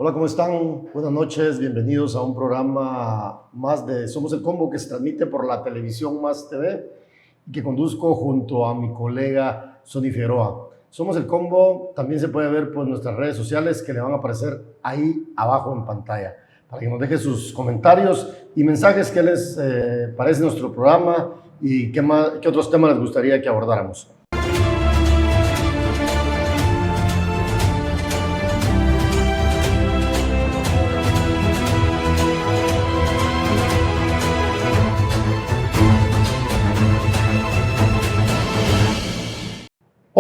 Hola, ¿cómo están? Buenas noches, bienvenidos a un programa más de Somos el Combo que se transmite por la televisión Más TV y que conduzco junto a mi colega Sonny Figueroa. Somos el Combo también se puede ver por nuestras redes sociales que le van a aparecer ahí abajo en pantalla para que nos deje sus comentarios y mensajes que les parece nuestro programa y qué otros temas les gustaría que abordáramos.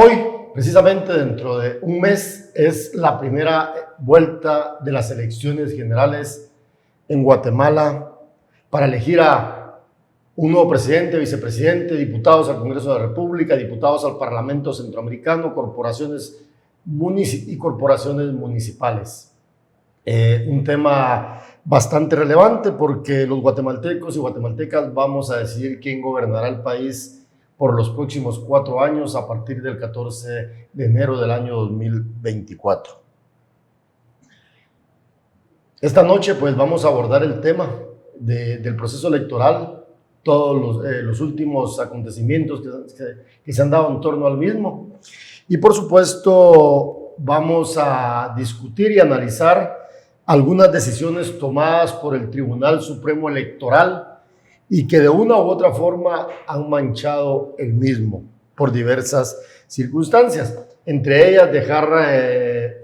Hoy, precisamente dentro de un mes, es la primera vuelta de las elecciones generales en Guatemala para elegir a un nuevo presidente, vicepresidente, diputados al Congreso de la República, diputados al Parlamento Centroamericano, corporaciones y corporaciones municipales. Un tema bastante relevante porque los guatemaltecos y guatemaltecas vamos a decidir quién gobernará el país por los próximos 4 años a partir del 14 de enero del año 2024. Esta noche pues vamos a abordar el tema del proceso electoral, todos los últimos acontecimientos que se han dado en torno al mismo y por supuesto vamos a discutir y analizar algunas decisiones tomadas por el Tribunal Supremo Electoral y que de una u otra forma han manchado el mismo por diversas circunstancias, entre ellas dejar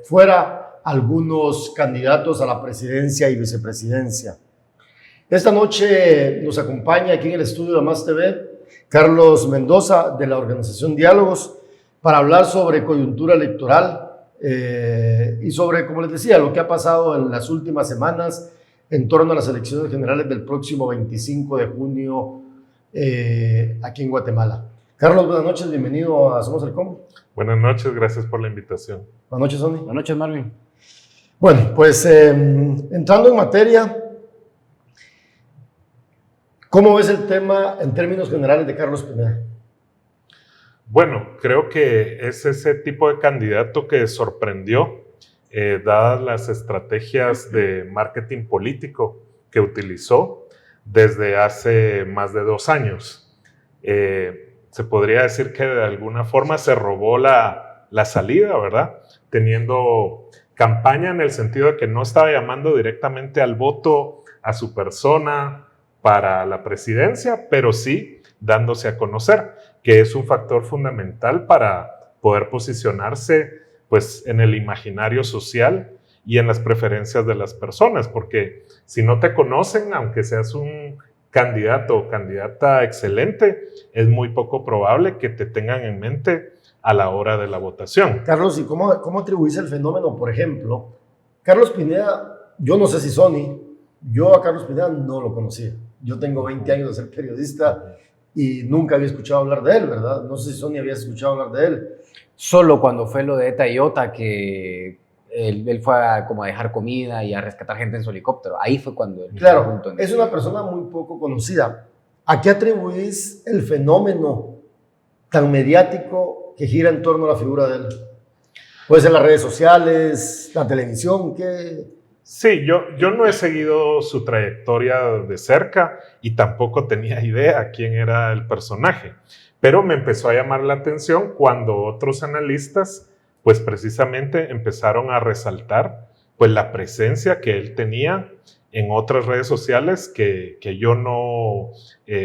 fuera algunos candidatos a la presidencia y vicepresidencia. Esta noche nos acompaña aquí en el estudio de Más TV Carlos Mendoza de la organización Diálogos para hablar sobre coyuntura electoral y sobre, como les decía, lo que ha pasado en las últimas semanas en torno a las elecciones generales del próximo 25 de junio aquí en Guatemala. Carlos, buenas noches, bienvenido a Somos el Combo. Buenas noches, gracias por la invitación. Buenas noches, Sonny. Buenas noches, Marvin. Bueno, pues entrando en materia, ¿cómo ves el tema en términos generales de Carlos Pineda? Bueno, creo que es ese tipo de candidato que sorprendió, dadas las estrategias de marketing político que utilizó desde hace más de 2 años. Se podría decir que de alguna forma se robó la salida, ¿verdad? Teniendo campaña en el sentido de que no estaba llamando directamente al voto a su persona para la presidencia, pero sí dándose a conocer, que es un factor fundamental para poder posicionarse pues en el imaginario social y en las preferencias de las personas, porque si no te conocen, aunque seas un candidato o candidata excelente, es muy poco probable que te tengan en mente a la hora de la votación. Carlos, ¿y cómo atribuís el fenómeno? Por ejemplo, Carlos Pineda, yo no sé si Sonny, yo a Carlos Pineda no lo conocía. Yo tengo 20 años de ser periodista y nunca había escuchado hablar de él, ¿verdad? No sé si Sonny había escuchado hablar de él. Solo cuando fue lo de ETA y OTA, que él fue como a dejar comida y a rescatar gente en su helicóptero. Ahí fue cuando... Claro, es una persona muy poco conocida. ¿A qué atribuís el fenómeno tan mediático que gira en torno a la figura de él? Puede ser las redes sociales, la televisión, ¿qué...? Sí, yo no he seguido su trayectoria de cerca y tampoco tenía idea quién era el personaje, pero me empezó a llamar la atención cuando otros analistas pues precisamente empezaron a resaltar pues la presencia que él tenía en otras redes sociales que yo no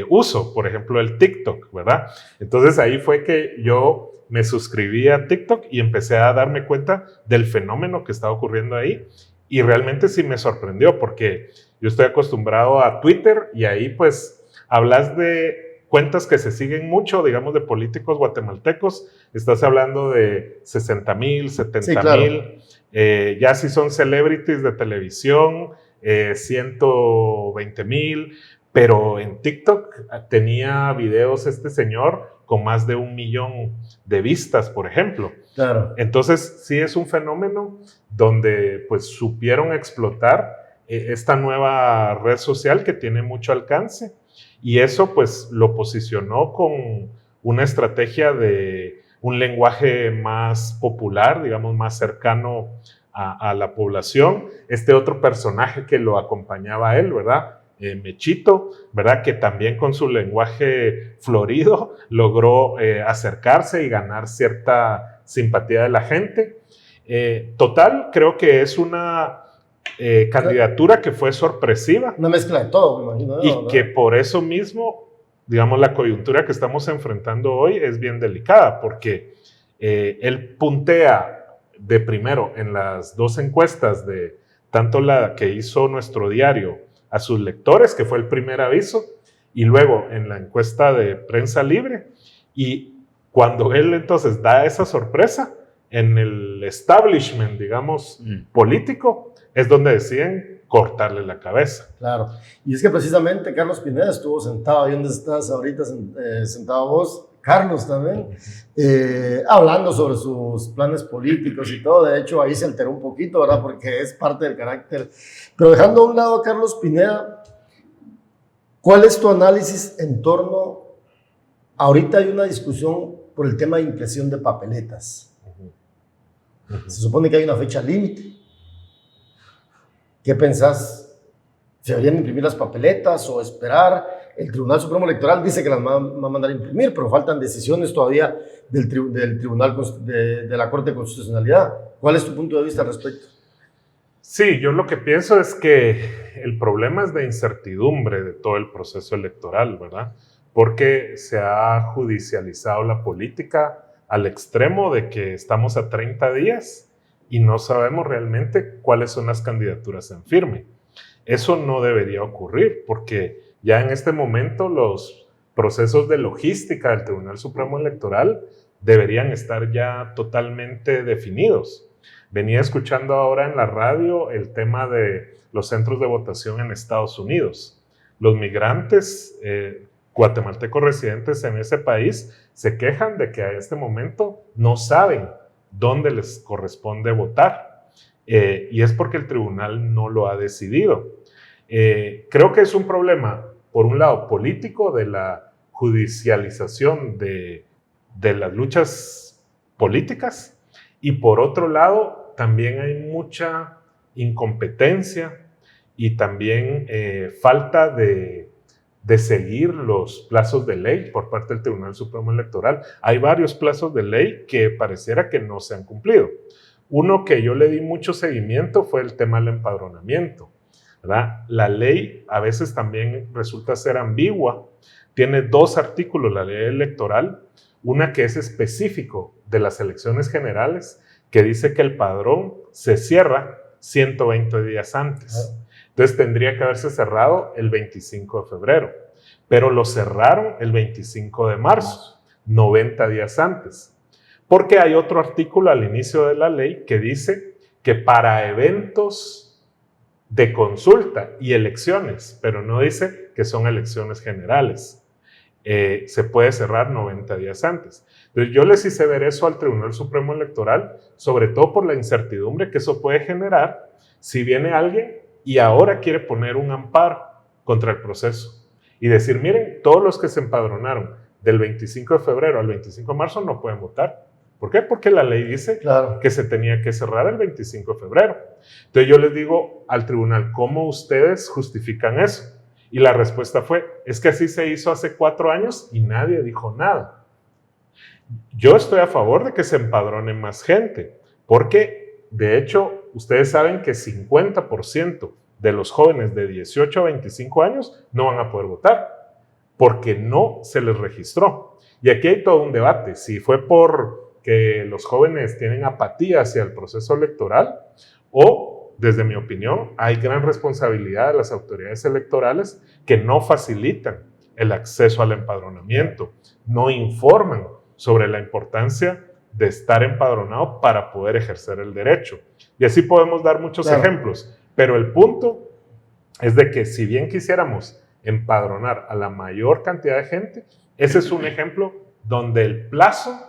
uso, por ejemplo el TikTok, ¿verdad? Entonces ahí fue que yo me suscribí a TikTok y empecé a darme cuenta del fenómeno que estaba ocurriendo ahí. Y realmente sí me sorprendió porque yo estoy acostumbrado a Twitter y ahí pues hablas de cuentas que se siguen mucho, digamos de políticos guatemaltecos. Estás hablando de 60,000, 70,000. Sí, claro. Ya si son celebrities de televisión, 120,000. Pero en TikTok tenía videos este señor con más de 1 millón de vistas, por ejemplo. Claro. Entonces, sí es un fenómeno donde pues supieron explotar esta nueva red social que tiene mucho alcance y eso pues lo posicionó con una estrategia de un lenguaje más popular, digamos más cercano a la población. Este otro personaje que lo acompañaba a él, ¿verdad? Mechito, ¿verdad? Que también con su lenguaje florido logró acercarse y ganar cierta simpatía de la gente. Total, creo que es una candidatura que fue sorpresiva. Una mezcla de todo, me imagino. Y que por eso mismo, digamos, la coyuntura que estamos enfrentando hoy es bien delicada, porque él puntea de primero en las dos encuestas, de tanto la que hizo nuestro diario a sus lectores, que fue el primer aviso, y luego en la encuesta de Prensa Libre. Y cuando él entonces da esa sorpresa, en el establishment, digamos, político, es donde deciden cortarle la cabeza. Claro. Y es que precisamente Carlos Pineda estuvo sentado ahí donde estás ahorita, sentado vos, Carlos también, hablando sobre sus planes políticos y todo. De hecho, ahí se alteró un poquito, ¿verdad? Porque es parte del carácter. Pero dejando a un lado a Carlos Pineda, ¿cuál es tu análisis en torno? Ahorita hay una discusión por el tema de impresión de papeletas. Se supone que hay una fecha límite. ¿Qué pensás? ¿Se deberían imprimir las papeletas o esperar? El Tribunal Supremo Electoral dice que las va a mandar a imprimir, pero faltan decisiones todavía del Tribunal de la Corte de Constitucionalidad. ¿Cuál es tu punto de vista al respecto? Sí, yo lo que pienso es que el problema es de incertidumbre de todo el proceso electoral, ¿verdad? Porque se ha judicializado la política al extremo de que estamos a 30 días y no sabemos realmente cuáles son las candidaturas en firme. Eso no debería ocurrir, porque ya en este momento los procesos de logística del Tribunal Supremo Electoral deberían estar ya totalmente definidos. Venía escuchando ahora en la radio el tema de los centros de votación en Estados Unidos. Los migrantes guatemaltecos residentes en ese país se quejan de que a este momento no saben dónde les corresponde votar. Y es porque el tribunal no lo ha decidido. Creo que es un problema, por un lado, político, de la judicialización de las luchas políticas, y por otro lado, también hay mucha incompetencia y también falta de seguir los plazos de ley por parte del Tribunal Supremo Electoral. Hay varios plazos de ley que pareciera que no se han cumplido. Uno que yo le di mucho seguimiento fue el tema del empadronamiento, ¿verdad? La ley a veces también resulta ser ambigua. Tiene dos artículos la ley electoral, una que es específico de las elecciones generales, que dice que el padrón se cierra 120 días antes. Entonces tendría que haberse cerrado el 25 de febrero, pero lo cerraron el 25 de marzo, 90 días antes. Porque hay otro artículo al inicio de la ley que dice que para eventos de consulta y elecciones, pero no dice que son elecciones generales, se puede cerrar 90 días antes. Entonces yo les hice ver eso al Tribunal Supremo Electoral, sobre todo por la incertidumbre que eso puede generar si viene alguien y ahora quiere poner un amparo contra el proceso y decir, miren, todos los que se empadronaron del 25 de febrero al 25 de marzo no pueden votar. ¿Por qué? Porque la ley dice que se tenía que cerrar el 25 de febrero. Entonces yo les digo al tribunal, ¿cómo ustedes justifican eso? Y la respuesta fue, es que así se hizo hace 4 años y nadie dijo nada. Yo estoy a favor de que se empadrone más gente, porque de hecho ustedes saben que 50% de los jóvenes de 18 a 25 años no van a poder votar, porque no se les registró. Y aquí hay todo un debate, si fue por que los jóvenes tienen apatía hacia el proceso electoral o, desde mi opinión, hay gran responsabilidad de las autoridades electorales que no facilitan el acceso al empadronamiento, no informan sobre la importancia de estar empadronado para poder ejercer el derecho. Y así podemos dar muchos ejemplos, pero el punto es de que si bien quisiéramos empadronar a la mayor cantidad de gente, ese es un ejemplo donde el plazo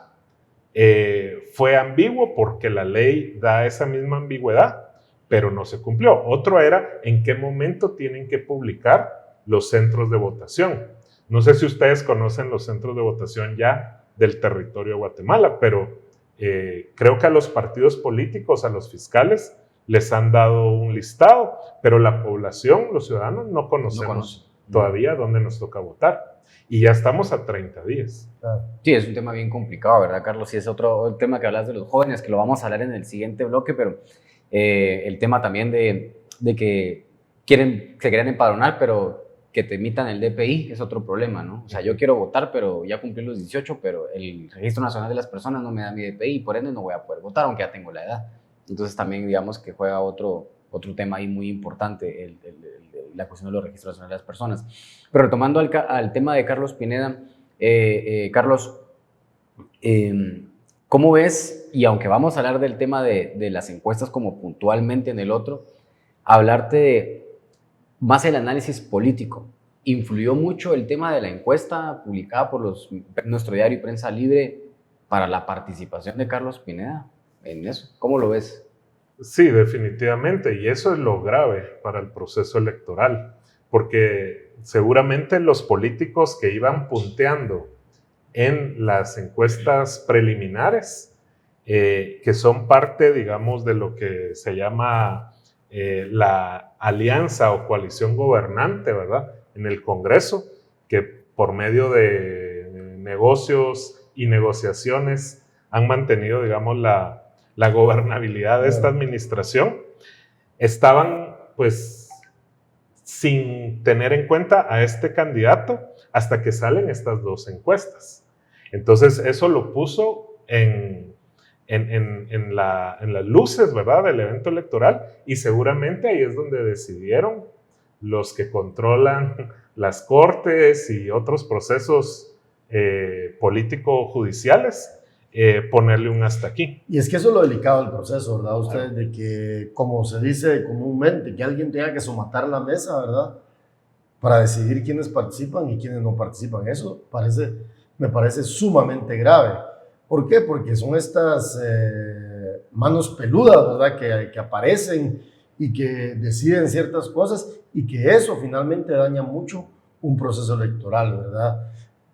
fue ambiguo porque la ley da esa misma ambigüedad, pero no se cumplió. Otro era en qué momento tienen que publicar los centros de votación. No sé si ustedes conocen los centros de votación ya del territorio de Guatemala, pero creo que a los partidos políticos, a los fiscales, les han dado un listado, pero la población, los ciudadanos, no conocemos todavía dónde nos toca votar. Y ya estamos a 30 días. Sí, es un tema bien complicado, ¿verdad, Carlos? Sí, es otro tema que hablas de los jóvenes, que lo vamos a hablar en el siguiente bloque, pero el tema también de que se quieren empadronar, pero que te emitan el DPI es otro problema, ¿no? O sea, yo quiero votar, pero ya cumplí los 18, pero el Registro Nacional de las Personas no me da mi DPI y por ende no voy a poder votar, aunque ya tengo la edad. Entonces también digamos que juega otro tema ahí muy importante, la cuestión de los registros nacionales de las personas. Pero retomando al tema de Carlos Pineda, Carlos, ¿cómo ves? Y aunque vamos a hablar del tema de las encuestas como puntualmente en el otro, hablarte de más el análisis político. ¿Influyó mucho el tema de la encuesta publicada por nuestro diario Prensa Libre para la participación de Carlos Pineda en eso? ¿Cómo lo ves? Sí, definitivamente, y eso es lo grave para el proceso electoral, porque seguramente los políticos que iban punteando en las encuestas preliminares, que son parte, digamos, de lo que se llama la alianza o coalición gobernante, ¿verdad?, en el Congreso, que por medio de negocios y negociaciones han mantenido, digamos, la gobernabilidad de esta administración, estaban pues sin tener en cuenta a este candidato hasta que salen estas dos encuestas. Entonces eso lo puso en las luces, ¿verdad?, del evento electoral, y seguramente ahí es donde decidieron los que controlan las cortes y otros procesos político-judiciales, ponerle un hasta aquí. Y es que eso es lo delicado del proceso, ¿verdad? Ustedes, de que, como se dice comúnmente, que alguien tenga que somatar la mesa, ¿verdad?, para decidir quiénes participan y quiénes no participan. Eso me parece sumamente grave. ¿Por qué? Porque son estas manos peludas, ¿verdad?, que aparecen y que deciden ciertas cosas, y que eso finalmente daña mucho un proceso electoral, ¿verdad?,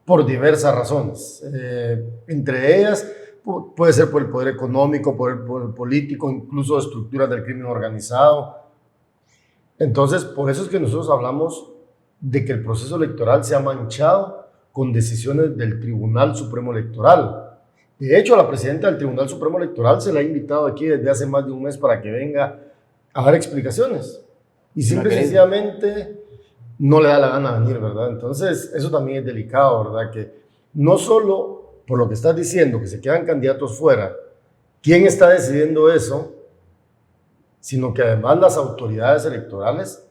por diversas razones. Entre ellas, puede ser por el poder económico, por el político, incluso estructuras del crimen organizado. Entonces, por eso es que nosotros hablamos de que el proceso electoral se ha manchado con decisiones del Tribunal Supremo Electoral. De hecho, a la presidenta del Tribunal Supremo Electoral se la ha invitado aquí desde hace más de un mes para que venga a dar explicaciones. Y simple y sencillamente no le da la gana venir, ¿verdad? Entonces, eso también es delicado, ¿verdad? Que no solo por lo que estás diciendo, que se quedan candidatos fuera, ¿quién está decidiendo eso? Sino que además las autoridades electorales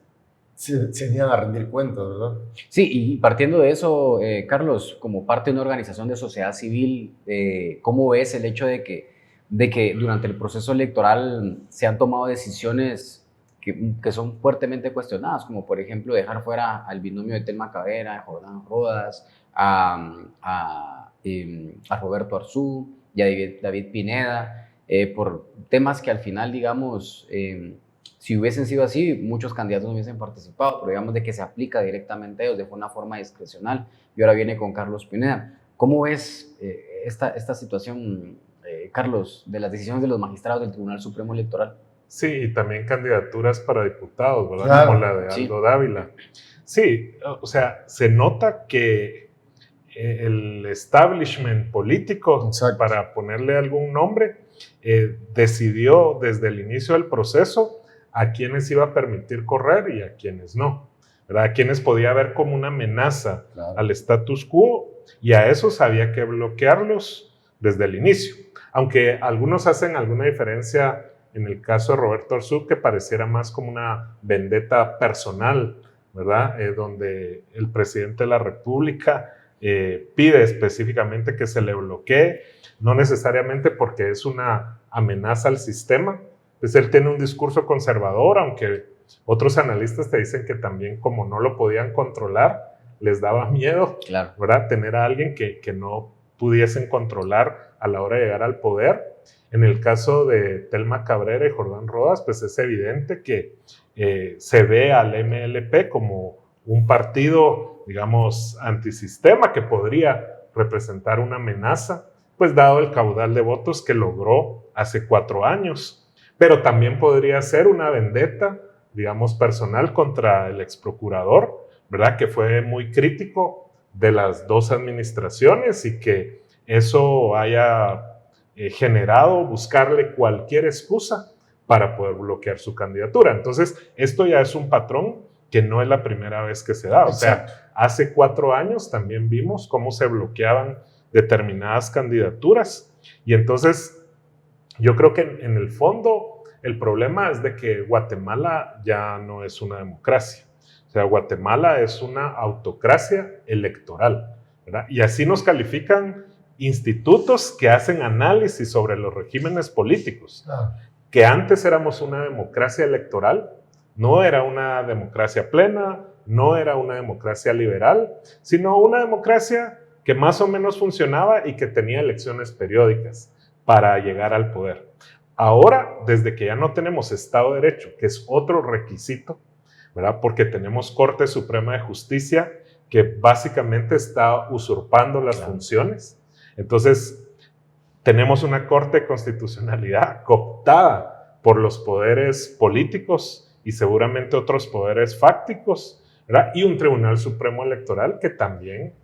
se niegan a rendir cuentas, ¿verdad? Sí, y partiendo de eso, Carlos, como parte de una organización de sociedad civil, ¿cómo ves el hecho de que durante el proceso electoral se han tomado decisiones que son fuertemente cuestionadas, como por ejemplo dejar fuera al binomio de Telma Cabrera, de Jordán Rodas, a Roberto Arzú y a David Pineda, por temas que al final, digamos, si hubiesen sido así, muchos candidatos no hubiesen participado, pero digamos de que se aplica directamente a ellos de una forma discrecional, y ahora viene con Carlos Pineda. ¿Cómo ves esta situación, Carlos, de las decisiones de los magistrados del Tribunal Supremo Electoral? Sí, y también candidaturas para diputados, ¿verdad? Claro, como la de Aldo Dávila. Sí, o sea, se nota que el establishment político, exacto, para ponerle algún nombre, decidió desde el inicio del proceso a quienes iba a permitir correr y a quienes no, ¿verdad? A quienes podía ver como una amenaza, claro, al status quo, y a esos había que bloquearlos desde el inicio. Aunque algunos hacen alguna diferencia en el caso de Roberto Arzú, que pareciera más como una vendetta personal, ¿verdad? Donde el presidente de la República pide específicamente que se le bloquee, no necesariamente porque es una amenaza al sistema, pues él tiene un discurso conservador, aunque otros analistas te dicen que también, como no lo podían controlar, les daba miedo, claro, ¿verdad?, tener a alguien que no pudiesen controlar a la hora de llegar al poder. En el caso de Telma Cabrera y Jordán Rodas, pues es evidente que se ve al MLP como un partido, digamos, antisistema, que podría representar una amenaza, pues dado el caudal de votos que logró hace 4 años. pero también podría ser una vendetta, digamos, personal contra el exprocurador, ¿verdad? Que fue muy crítico de las dos administraciones y que eso haya generado buscarle cualquier excusa para poder bloquear su candidatura. Entonces, esto ya es un patrón que no es la primera vez que se da. O sea, hace 4 años también vimos cómo se bloqueaban determinadas candidaturas. Y entonces, yo creo que en el fondo el problema es de que Guatemala ya no es una democracia. O sea, Guatemala es una autocracia electoral, ¿verdad? Y así nos califican institutos que hacen análisis sobre los regímenes políticos. Que antes éramos una democracia electoral, no era una democracia plena, no era una democracia liberal, sino una democracia que más o menos funcionaba y que tenía elecciones periódicas para llegar al poder. Ahora, desde que ya no tenemos Estado de Derecho, que es otro requisito, ¿verdad? Porque tenemos Corte Suprema de Justicia que básicamente está usurpando las funciones. Entonces, tenemos una Corte de Constitucionalidad cooptada por los poderes políticos y seguramente otros poderes fácticos, ¿verdad? Y un Tribunal Supremo Electoral que también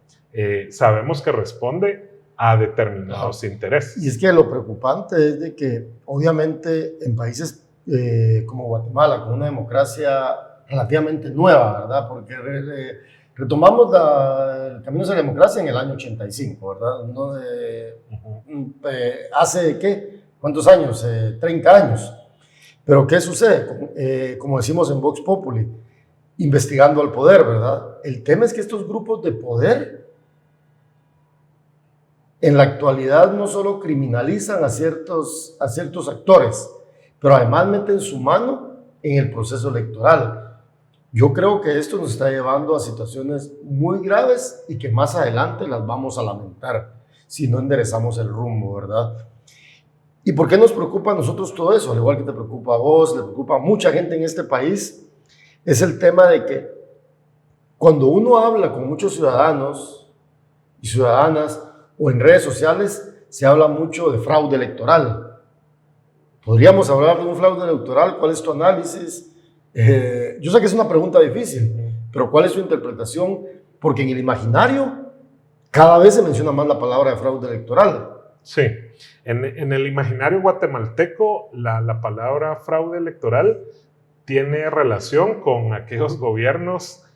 sabemos que responde a determinados intereses. Y es que lo preocupante es de que obviamente en países como Guatemala, con una democracia relativamente nueva, ¿verdad? Porque retomamos el camino hacia la democracia en el año 85, ¿verdad? ¿No? ¿Hace qué? ¿Cuántos años? 30 años. Pero ¿qué sucede? Como decimos en Vox Populi, investigando al poder, ¿verdad? El tema es que estos grupos de poder en la actualidad no solo criminalizan a ciertos actores, pero además meten su mano en el proceso electoral. Yo creo que esto nos está llevando a situaciones muy graves y que más adelante las vamos a lamentar si no enderezamos el rumbo, ¿verdad? ¿Y por qué nos preocupa a nosotros todo eso? Al igual que te preocupa a vos, le preocupa a mucha gente en este país, es el tema de que cuando uno habla con muchos ciudadanos y ciudadanas o en redes sociales, se habla mucho de fraude electoral. ¿Podríamos hablar de un fraude electoral? ¿Cuál es tu análisis? Yo sé que es una pregunta difícil, pero ¿cuál es tu interpretación? Porque en el imaginario cada vez se menciona más la palabra de fraude electoral. Sí, en el imaginario guatemalteco la palabra fraude electoral tiene relación con aquellos gobiernos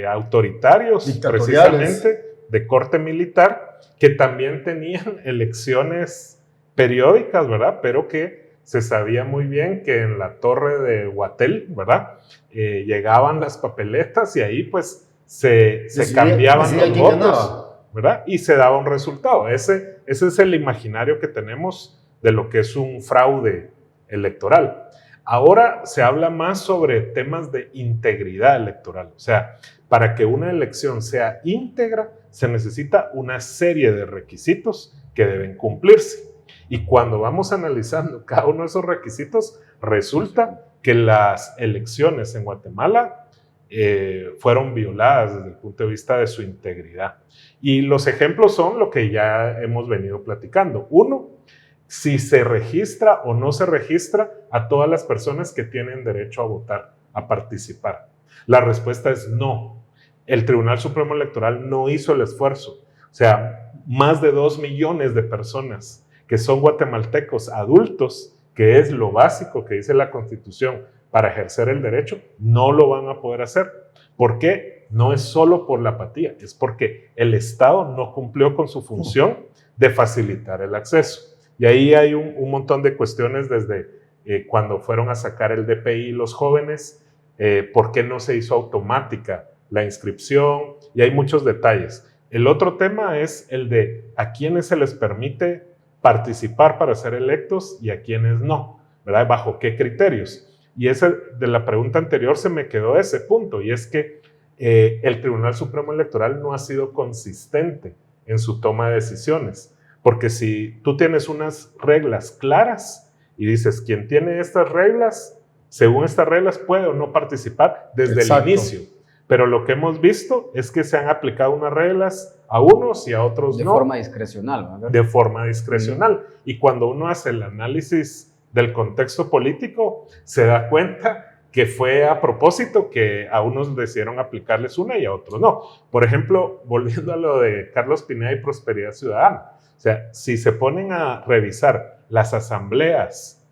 autoritarios, precisamente de corte militar, que también tenían elecciones periódicas, ¿verdad? Pero que se sabía muy bien que en la torre de Guatel, ¿verdad? Llegaban las papeletas y ahí pues se cambiaban los votos, ¿verdad? Y se daba un resultado. Ese es el imaginario que tenemos de lo que es un fraude electoral. Ahora se habla más sobre temas de integridad electoral. O sea, para que una elección sea íntegra, se necesita una serie de requisitos que deben cumplirse. Y cuando vamos analizando cada uno de esos requisitos, resulta que las elecciones en Guatemala fueron violadas desde el punto de vista de su integridad. Y los ejemplos son lo que ya hemos venido platicando. Uno, si se registra o no se registra a todas las personas que tienen derecho a votar, a participar. La respuesta es no. El Tribunal Supremo Electoral no hizo el esfuerzo. O sea, más de 2 millones de personas que son guatemaltecos adultos, que es lo básico que dice la Constitución para ejercer el derecho, no lo van a poder hacer. ¿Por qué? No es solo por la apatía, es porque el Estado no cumplió con su función de facilitar el acceso. Y ahí hay un montón de cuestiones desde cuando fueron a sacar el DPI los jóvenes, por qué no se hizo automática la inscripción, y hay muchos detalles. El otro tema es el de a quiénes se les permite participar para ser electos y a quiénes no, ¿verdad? ¿Bajo qué criterios? Y de la pregunta anterior se me quedó ese punto, y es que el Tribunal Supremo Electoral no ha sido consistente en su toma de decisiones, porque si tú tienes unas reglas claras y dices, quien tiene estas reglas, según estas reglas puede o no participar desde el inicio. Pero lo que hemos visto es que se han aplicado unas reglas a unos y a otros no. De forma discrecional, ¿verdad? De forma discrecional. Y cuando uno hace el análisis del contexto político, se da cuenta que fue a propósito que a unos decidieron aplicarles una y a otros no. Por ejemplo, volviendo a lo de Carlos Pineda y Prosperidad Ciudadana. O sea, si se ponen a revisar las asambleas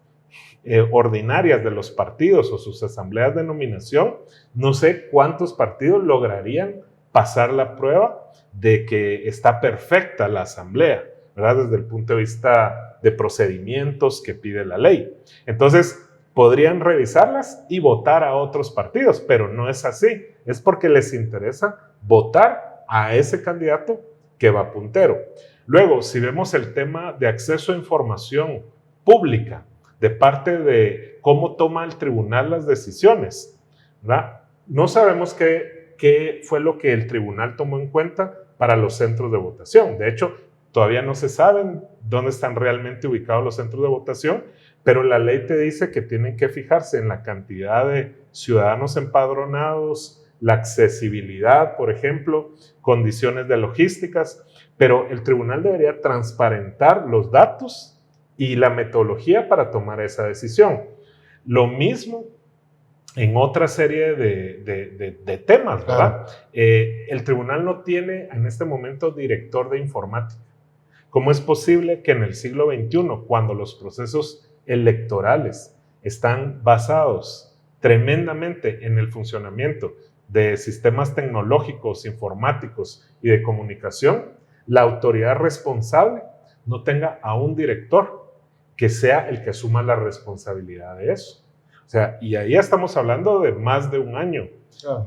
ordinarias de los partidos o sus asambleas de nominación, no sé cuántos partidos lograrían pasar la prueba de que está perfecta la asamblea, ¿verdad? Desde el punto de vista de procedimientos que pide la ley. Entonces, podrían revisarlas y votar a otros partidos, pero no es así. Es porque les interesa votar a ese candidato que va puntero. Luego, si vemos el tema de acceso a información pública de parte de cómo toma el tribunal las decisiones, ¿verdad? No sabemos qué fue lo que el tribunal tomó en cuenta para los centros de votación. De hecho, todavía no se saben dónde están realmente ubicados los centros de votación, pero la ley te dice que tienen que fijarse en la cantidad de ciudadanos empadronados, la accesibilidad, por ejemplo, condiciones de logísticas, pero el tribunal debería transparentar los datos y la metodología para tomar esa decisión. Lo mismo en otra serie de temas, ¿verdad? El tribunal no tiene en este momento director de informática. ¿Cómo es posible que en el siglo XXI, cuando los procesos electorales están basados tremendamente en el funcionamiento de sistemas tecnológicos, informáticos y de comunicación, la autoridad responsable no tenga a un director que sea el que asuma la responsabilidad de eso? O sea, y ahí estamos hablando de más de un año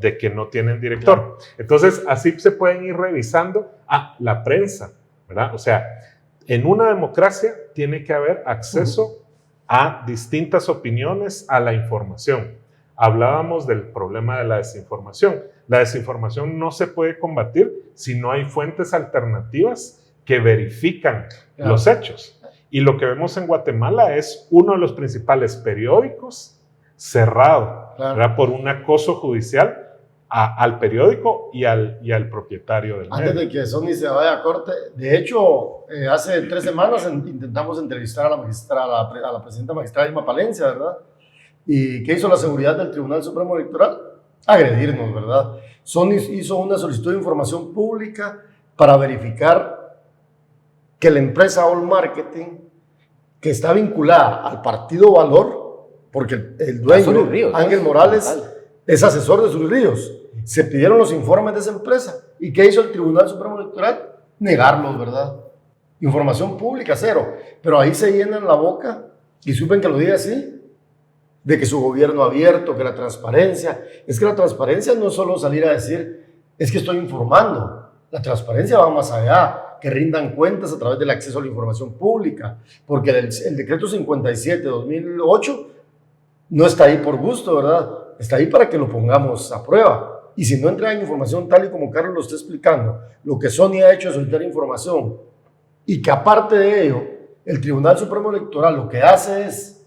de que no tienen director. Entonces, así se pueden ir revisando la prensa, ¿verdad? O sea, en una democracia tiene que haber acceso a distintas opiniones, a la información. Hablábamos del problema de la desinformación. La desinformación no se puede combatir si no hay fuentes alternativas que verifican los hechos. Y lo que vemos en Guatemala es uno de los principales periódicos cerrado, ¿verdad? Por un acoso judicial al periódico y al propietario del medio. Antes de que Sonny se vaya a corte, de hecho, hace 3 semanas intentamos entrevistar a la presidenta magistrada Irma Palencia, ¿verdad? ¿Y qué hizo la seguridad del Tribunal Supremo Electoral? Agredirnos, ¿verdad? Sonny hizo una solicitud de información pública para verificar que la empresa All Marketing, que está vinculada al partido Valor, porque el dueño, Ríos, Ángel Morales, es asesor de Sully Ríos. Se pidieron los informes de esa empresa. ¿Y qué hizo el Tribunal Supremo Electoral? Negarlos, ¿verdad? Información pública, cero. Pero ahí se llenan la boca, y supen que lo diga así, de que su gobierno abierto, que la transparencia. Es que la transparencia no es solo salir a decir, es que estoy informando. La transparencia va más allá, que rindan cuentas a través del acceso a la información pública. Porque el decreto 57 de 2008 no está ahí por gusto, ¿verdad? Está ahí para que lo pongamos a prueba. Y si no entregan información tal y como Carlos lo está explicando, lo que Sonny ha hecho es soltar información, y que aparte de ello, el Tribunal Supremo Electoral lo que hace es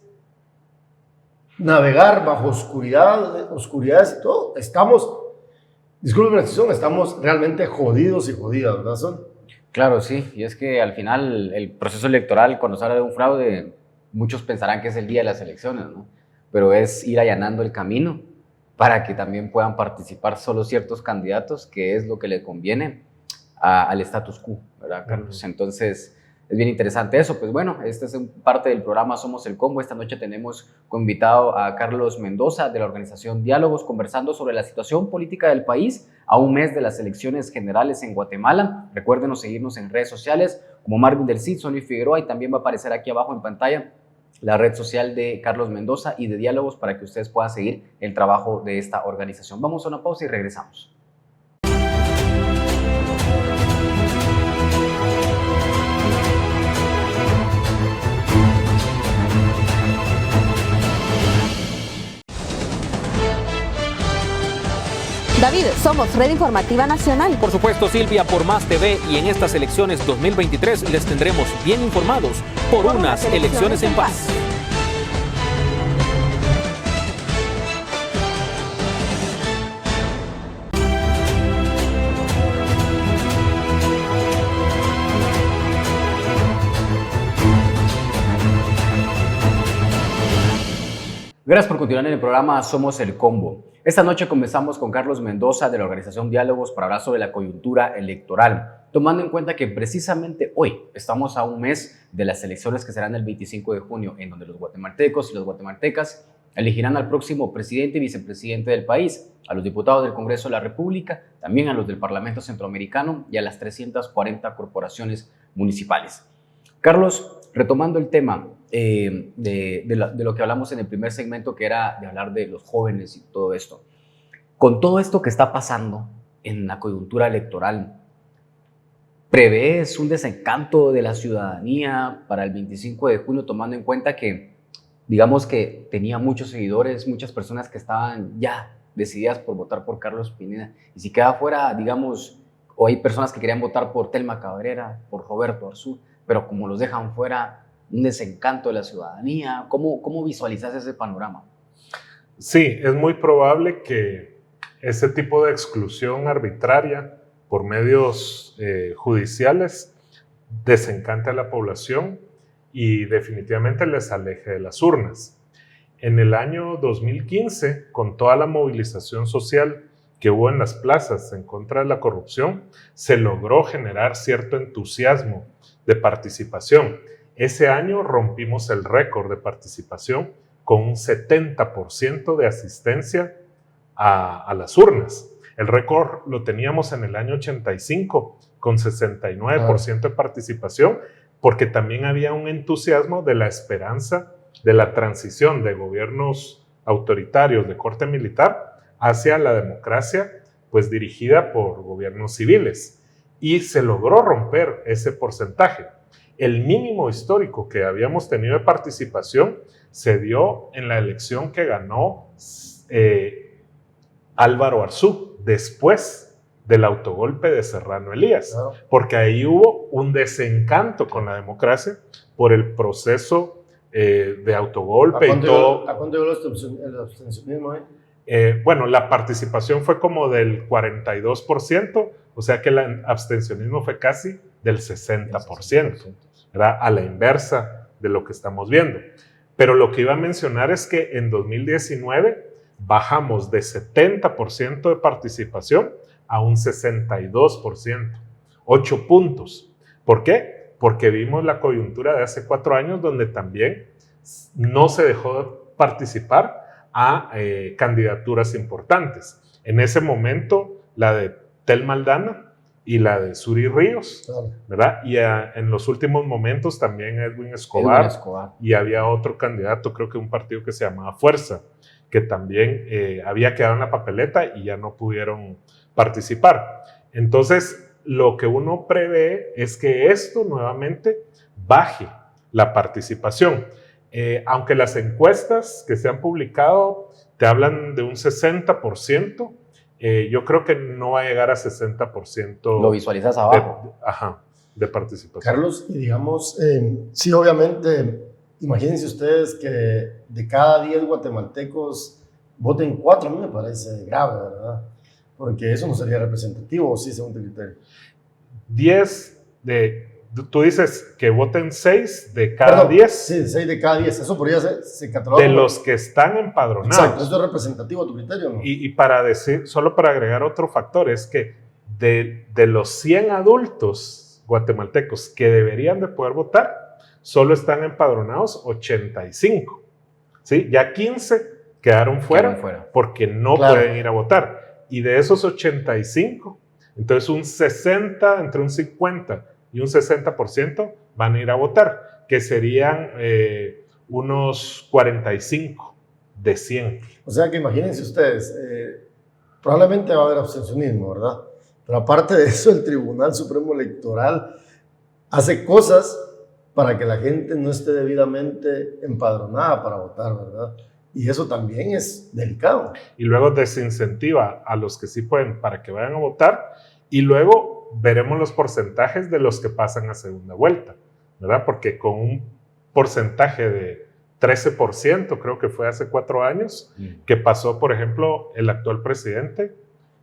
navegar bajo oscuridades y todo. Disculpen la expresión, estamos realmente jodidos y jodidas, ¿verdad, Sonny? Claro, sí, y es que al final el proceso electoral, cuando se habla de un fraude, muchos pensarán que es el día de las elecciones, ¿no? Pero es ir allanando el camino para que también puedan participar solo ciertos candidatos, que es lo que le conviene al status quo, ¿verdad, Carlos? Entonces, es bien interesante eso. Pues bueno, esta es parte del programa Somos el Combo. Esta noche tenemos invitado a Carlos Mendoza de la organización Diálogos, conversando sobre la situación política del país a un mes de las elecciones generales en Guatemala. Recuérdenos seguirnos en redes sociales como Marvin del Cid, Sonny Figueroa, y también va a aparecer aquí abajo en pantalla la red social de Carlos Mendoza y de Diálogos para que ustedes puedan seguir el trabajo de esta organización. Vamos a una pausa y regresamos. David, somos Red Informativa Nacional. Por supuesto, Silvia, por Más TV, y en estas elecciones 2023 les tendremos bien informados por unas elecciones en paz. Gracias por continuar en el programa Somos el Combo. Esta noche comenzamos con Carlos Mendoza de la organización Diálogos para hablar sobre la coyuntura electoral, tomando en cuenta que precisamente hoy estamos a un mes de las elecciones que serán el 25 de junio, en donde los guatemaltecos y las guatemaltecas elegirán al próximo presidente y vicepresidente del país, a los diputados del Congreso de la República, también a los del Parlamento Centroamericano y a las 340 corporaciones municipales. Carlos, retomando el tema de lo que hablamos en el primer segmento, que era de hablar de los jóvenes y todo esto, con todo esto que está pasando en la coyuntura electoral, ¿prevés un desencanto de la ciudadanía para el 25 de junio, tomando en cuenta que, digamos que tenía muchos seguidores, muchas personas que estaban ya decididas por votar por Carlos Pineda, y si queda fuera, digamos, o hay personas que querían votar por Telma Cabrera, por Roberto Arzú, pero como los dejan fuera, un desencanto de la ciudadanía? ¿Cómo visualizas ese panorama? Sí, es muy probable que ese tipo de exclusión arbitraria por medios judiciales desencante a la población y definitivamente les aleje de las urnas. En el año 2015, con toda la movilización social que hubo en las plazas en contra de la corrupción, se logró generar cierto entusiasmo de participación. Ese año rompimos el récord de participación con un 70% de asistencia a las urnas. El récord lo teníamos en el año 85 con 69% de participación, porque también había un entusiasmo de la esperanza de la transición de gobiernos autoritarios de corte militar hacia la democracia, pues dirigida por gobiernos civiles. Y se logró romper ese porcentaje. El mínimo histórico que habíamos tenido de participación se dio en la elección que ganó Álvaro Arzú, después del autogolpe de Serrano Elías, porque ahí hubo un desencanto con la democracia por el proceso de autogolpe y todo. ¿A cuánto llegó el abstencionismo? Bueno, la participación fue como del 42%, o sea que el abstencionismo fue casi del 60%, ¿verdad? A la inversa de lo que estamos viendo. Pero lo que iba a mencionar es que en 2019 bajamos de 70% de participación a un 62%, 8 puntos. ¿Por qué? Porque vimos la coyuntura de hace 4 años donde también no se dejó de participar a candidaturas importantes. En ese momento, la de Telma Aldana y la de Suri Ríos, ¿verdad? Y en los últimos momentos también Edwin Escobar. Y había otro candidato, creo que un partido que se llamaba Fuerza, que también había quedado en la papeleta y ya no pudieron participar. Entonces, lo que uno prevé es que esto nuevamente baje la participación. Aunque las encuestas que se han publicado te hablan de un 60%, yo creo que no va a llegar a 60%. ¿Lo visualizas abajo? De participación. Carlos, y digamos, sí, obviamente, imagínense ustedes que de cada 10 guatemaltecos voten 4, a mí me parece grave, ¿verdad? Porque eso no sería representativo, ¿o sí, según tu criterio? 10 de... Tú dices que voten 6 de cada 10. Sí, 6 de cada 10. Eso podría ser, se cataloga. De los que están empadronados. Exacto, ¿eso es representativo a tu criterio o no? Y para decir, solo para agregar otro factor, es que de los 100 adultos guatemaltecos que deberían de poder votar, solo están empadronados 85. ¿Sí? Ya 15 quedaron fuera porque no pueden ir a votar. Y de esos 85, entonces un 60, entre un 50 y un 60% van a ir a votar, que serían unos 45 de 100. O sea que imagínense ustedes, probablemente va a haber abstencionismo, ¿verdad? Pero aparte de eso, el Tribunal Supremo Electoral hace cosas para que la gente no esté debidamente empadronada para votar, ¿verdad? Y eso también es delicado. Y luego desincentiva a los que sí pueden para que vayan a votar, y luego veremos los porcentajes de los que pasan a segunda vuelta, ¿verdad? Porque con un porcentaje de 13%, creo que fue hace 4 años, que pasó, por ejemplo, el actual presidente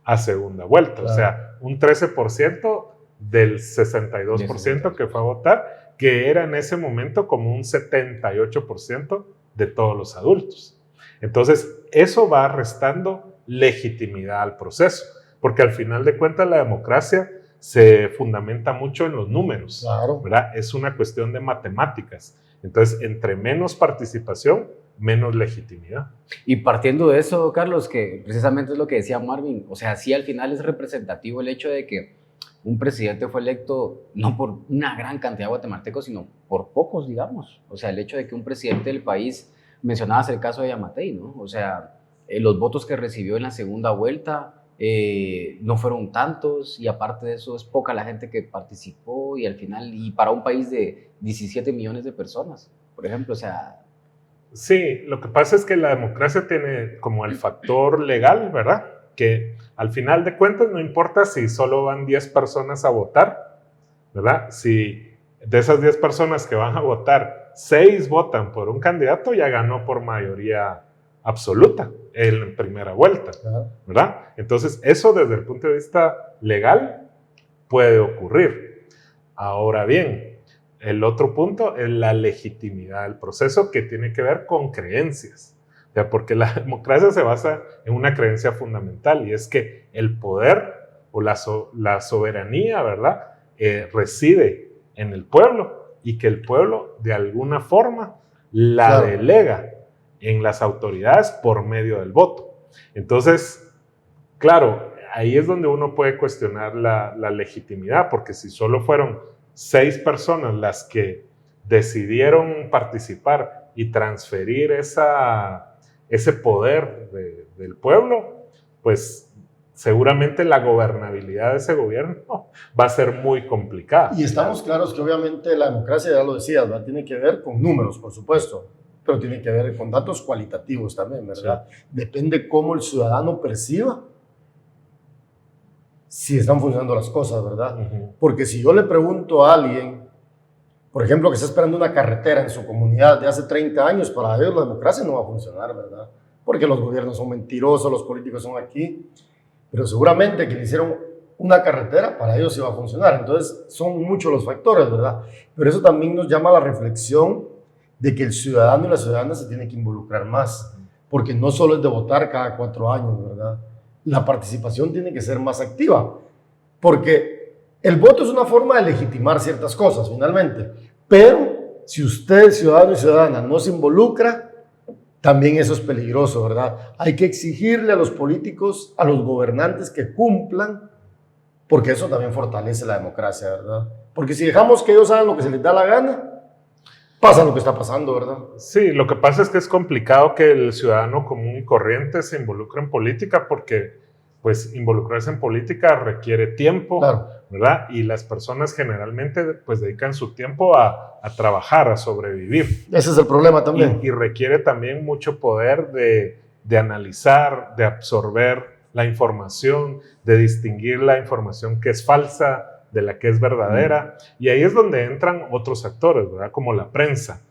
a segunda vuelta. Claro. O sea, un 13% del 62% que fue a votar, que era en ese momento como un 78% de todos los adultos. Entonces, eso va restando legitimidad al proceso, porque al final de cuentas la democracia se fundamenta mucho en los números, Claro. ¿verdad? Es una cuestión de matemáticas. Entonces, entre menos participación, menos legitimidad. Y partiendo de eso, Carlos, que precisamente es lo que decía Marvin, o sea, sí al final es representativo el hecho de que un presidente fue electo no por una gran cantidad de guatemaltecos, sino por pocos, digamos. O sea, el hecho de que un presidente del país, mencionabas el caso de Yamatei, ¿no? O sea, los votos que recibió en la segunda vuelta no fueron tantos, y aparte de eso es poca la gente que participó, y al final, y para un país de 17 millones de personas, por ejemplo, o sea... Sí, lo que pasa es que la democracia tiene como el factor legal, ¿verdad? Que al final de cuentas no importa si solo van 10 personas a votar, ¿verdad? Si de esas 10 personas que van a votar, 6 votan por un candidato, ya ganó por mayoría absoluta en primera vuelta, ¿verdad? Entonces, eso desde el punto de vista legal puede ocurrir. Ahora bien, el otro punto es la legitimidad del proceso, que tiene que ver con creencias. O sea, porque la democracia se basa en una creencia fundamental, y es que el poder o la soberanía, ¿verdad? Reside en el pueblo, y que el pueblo de alguna forma la delega en las autoridades por medio del voto. Entonces, claro, ahí es donde uno puede cuestionar la legitimidad, porque si solo fueron 6 personas las que decidieron participar y transferir ese poder del pueblo, pues seguramente la gobernabilidad de ese gobierno va a ser muy complicada. Y estamos claros que obviamente la democracia, ya lo decías, ¿verdad? Tiene que ver con números, por supuesto, pero tiene que ver con datos cualitativos también, ¿verdad? Sí. Depende cómo el ciudadano perciba si están funcionando las cosas, ¿verdad? Porque si yo le pregunto a alguien, por ejemplo, que está esperando una carretera en su comunidad de hace 30 años, para ellos la democracia no va a funcionar, ¿verdad? Porque los gobiernos son mentirosos, los políticos son aquí, pero seguramente que le hicieron una carretera, para ellos sí va a funcionar. Entonces, son muchos los factores, ¿verdad? Pero eso también nos llama a la reflexión de que el ciudadano y la ciudadana se tienen que involucrar más, porque no solo es de votar cada 4 años, ¿verdad? La participación tiene que ser más activa, porque el voto es una forma de legitimar ciertas cosas, finalmente. Pero si usted, ciudadano y ciudadana, no se involucra, también eso es peligroso, ¿verdad? Hay que exigirle a los políticos, a los gobernantes que cumplan, porque eso también fortalece la democracia, ¿verdad? Porque si dejamos que ellos hagan lo que se les da la gana, pasa lo que está pasando, ¿verdad? Sí, lo que pasa es que es complicado que el ciudadano común y corriente se involucre en política, porque pues involucrarse en política requiere tiempo, claro, ¿verdad? Y las personas generalmente pues dedican su tiempo a trabajar, a sobrevivir. Ese es el problema también. Y requiere también mucho poder de analizar, de absorber la información, de distinguir la información que es falsa de la que es verdadera, y ahí es donde entran otros actores, ¿verdad? Como la prensa